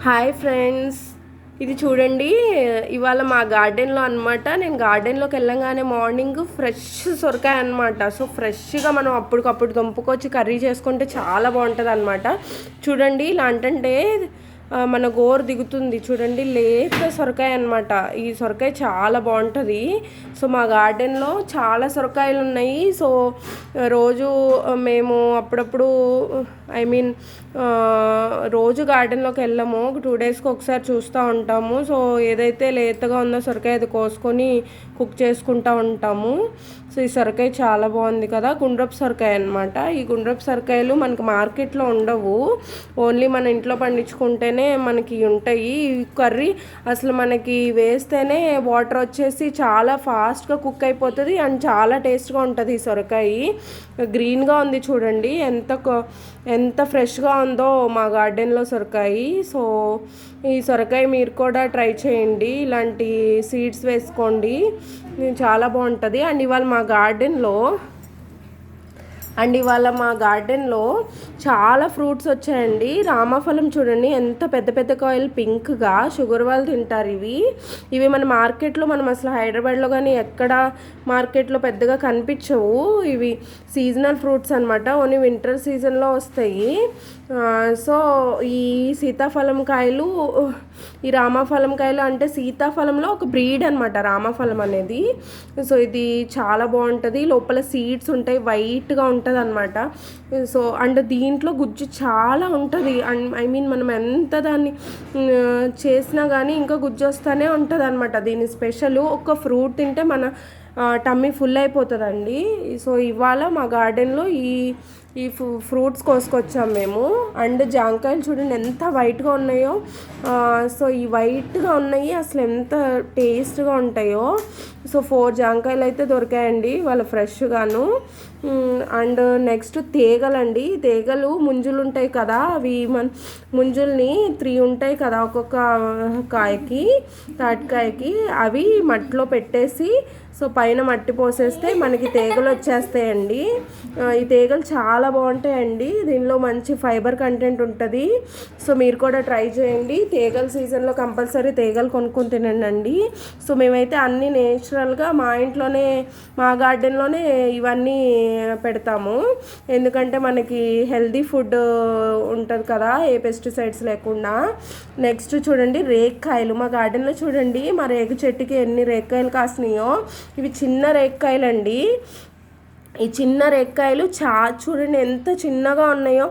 Hi friends, ఇది చూడండి. ఇవాళ మా గార్డెన్లో అనమాట. నేను గార్డెన్లోకి వెళ్ళంగానే మార్నింగ్ ఫ్రెష్ సొరకాయ అనమాట. సో ఫ్రెష్గా మనం అప్పటికప్పుడు దంపుకొచ్చి కర్రీ చేసుకుంటే చాలా బాగుంటుంది అనమాట. చూడండి, ఇలా అంటే మన గోరు దిగుతుంది. చూడండి, లేత సొరకాయ అనమాట. ఈ సొరకాయ చాలా బాగుంటుంది. సో మా గార్డెన్లో చాలా సొరకాయలు ఉన్నాయి. సో రోజు మేము అప్పుడప్పుడు రోజు గార్డెన్లోకి వెళ్ళాము. 2 డేస్కి ఒకసారి చూస్తూ ఉంటాము. సో ఏదైతే లేతగా ఉందో సొరకాయ అది కోసుకొని కుక్ చేసుకుంటూ ఉంటాము. సో ఈ సొరకాయ చాలా బాగుంది కదా, గుండ్రపు సొరకాయ అనమాట. ఈ గుండ్రపు సొరకాయలు మనకి మార్కెట్లో ఉండవు, ఓన్లీ మన ఇంట్లో పండించుకుంటేనే మనకి ఉంటాయి. ఈ కర్రీ అసలు మనకి వేస్తేనే వాటర్ వచ్చేసి చాలా ఫాస్ట్గా కుక్ అయిపోతుంది అండ్ చాలా టేస్ట్గా ఉంటుంది. ఈ సొరకాయ గ్రీన్గా ఉంది చూడండి, ఎంత ఫ్రెష్గా ఉందో మా గార్డెన్లో సొరకాయ. సో ఈ సొరకాయ మీరు కూడా ట్రై చేయండి, ఇలాంటి సీడ్స్ వేసుకోండి, చాలా బాగుంటుంది. అండ్ ఇవాళ మా గార్డెన్లో చాలా ఫ్రూట్స్ వచ్చాయండి. రామఫలం చూడండి, ఎంత పెద్ద పెద్ద కాయలు పింక్గా, షుగర్ వాళ్ళు తింటారు ఇవి మన మార్కెట్లో మనం అసలు హైదరాబాద్లో కానీ ఎక్కడ మార్కెట్లో పెద్దగా కనిపించవు. ఇవి సీజనల్ ఫ్రూట్స్ అనమాట, ఓన్లీ వింటర్ సీజన్లో వస్తాయి. సో ఈ సీతాఫలం కాయలు, ఈ రామఫలం కాయలు అంటే సీతాఫలంలో ఒక బ్రీడ్ అనమాట రామఫలం అనేది. సో ఇది చాలా బాగుంటుంది, లోపల సీడ్స్ ఉంటాయి, వైట్గా ఉంటుంది అనమాట. సో అండ్ దీంట్లో గుజ్జు చాలా ఉంటుంది. అండ్ మనం ఎంత దాన్ని చేసినా కానీ ఇంకా గుజ్జు వస్తూనే ఉంటుంది అనమాట. దీని స్పెషల్, ఒక ఫ్రూట్ తింటే మన టమ్మీ ఫుల్ అయిపోతుందండి. సో ఇవాళ మా గార్డెన్లో ఈ ఫ్రూట్స్ కోసుకొచ్చాము మేము. అండ్ జాంకాయలు చూడండి ఎంత వైట్గా ఉన్నాయో. సో ఈ వైట్గా ఉన్నాయి, అసలు ఎంత టేస్ట్గా ఉంటాయో. సో 4 జాంకాయలు అయితే దొరికాయండి వాళ్ళ ఫ్రెష్గాను. అండ్ నెక్స్ట్ తీగలు ముంజులు ఉంటాయి కదా, అవి ముంజుల్ని 3 ఉంటాయి కదా ఒక్కొక్క కాయకి, తాటికాయకి, అవి మట్టిలో పెట్టేసి సో పైన మట్టి పోసేస్తే మనకి తీగలు వచ్చేస్తాయండి. ఈ తీగలు చాలా బాగుంటాయండి, దీనిలో మంచి ఫైబర్ కంటెంట్ ఉంటుంది. సో మీరు కూడా ట్రై చేయండి. తీగల సీజన్లో కంపల్సరీ తీగలు కొనుక్కొని తినండి. సో మేమైతే అన్నీ నేచురల్గా మా ఇంట్లోనే, మా గార్డెన్లోనే ఇవన్నీ పెడతాము, ఎందుకంటే మనకి హెల్దీ ఫుడ్ ఉంటుంది కదా, ఏ పెస్టిసైడ్స్ లేకుండా. నెక్స్ట్ చూడండి, రేక్కాయలు. మా గార్డెన్లో చూడండి, మా రేగు చెట్టుకి ఎన్ని రేక్కాయలు కాసినాయో. ఇవి చిన్న రేక్కాయలండి. ఈ చిన్న రేక్కాయలు చూడండి ఎంత చిన్నగా ఉన్నాయో.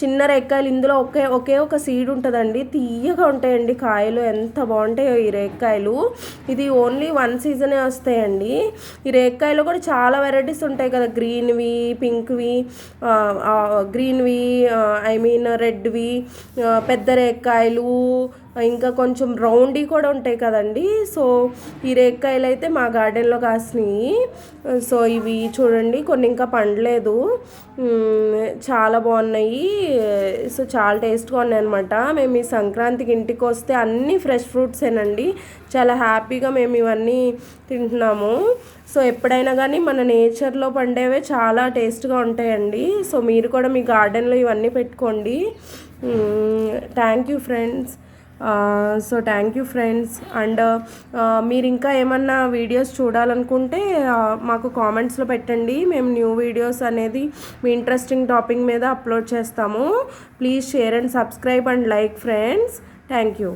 చిన్న రేక్కాయలు, ఇందులో ఒకే ఒక సీడ్ ఉంటుందండి, తీయగా ఉంటాయండి కాయలు, ఎంత బాగుంటాయో ఈ రేక్కాయలు. ఇది ఓన్లీ 1 సీజనే వస్తాయండి. ఈ రేక్కాయలు కూడా చాలా వెరైటీస్ ఉంటాయి కదా, గ్రీన్వి, పింక్వి, రెడ్వి, పెద్ద రేక్కాయలు, ఇంకా కొంచెం రౌండ్వి కూడా ఉంటాయి కదండి. సో ఈ రేక్కాయలు అయితే మా గార్డెన్లో కాసినాయి. సో ఇవి చూడండి, కొన్ని ఇంకా పండలేదు, చాలా బాగున్నాయి. సో చాలా టేస్ట్గా ఉన్నాయి అనమాట. మేము ఈ సంక్రాంతికి ఇంటికి వస్తే అన్నీ ఫ్రెష్ ఫ్రూట్సేనండి, చాలా హ్యాపీగా మేము ఇవన్నీ తింటున్నాము. సో ఎప్పుడైనా కానీ మన నేచర్లో పండేవే చాలా టేస్ట్గా ఉంటాయండి. సో మీరు కూడా మీ గార్డెన్లో ఇవన్నీ పెట్టుకోండి. Thank you friends. అండ్ మీరు ఇంకా ఏమన్నా వీడియోస్ చూడాలనుకుంటే మాకు కామెంట్స్లో పెట్టండి. మేము న్యూ వీడియోస్ అనేది మీ ఇంట్రెస్టింగ్ టాపిక్ మీద అప్లోడ్ చేస్తాము. Please share and subscribe and like friends. Thank you.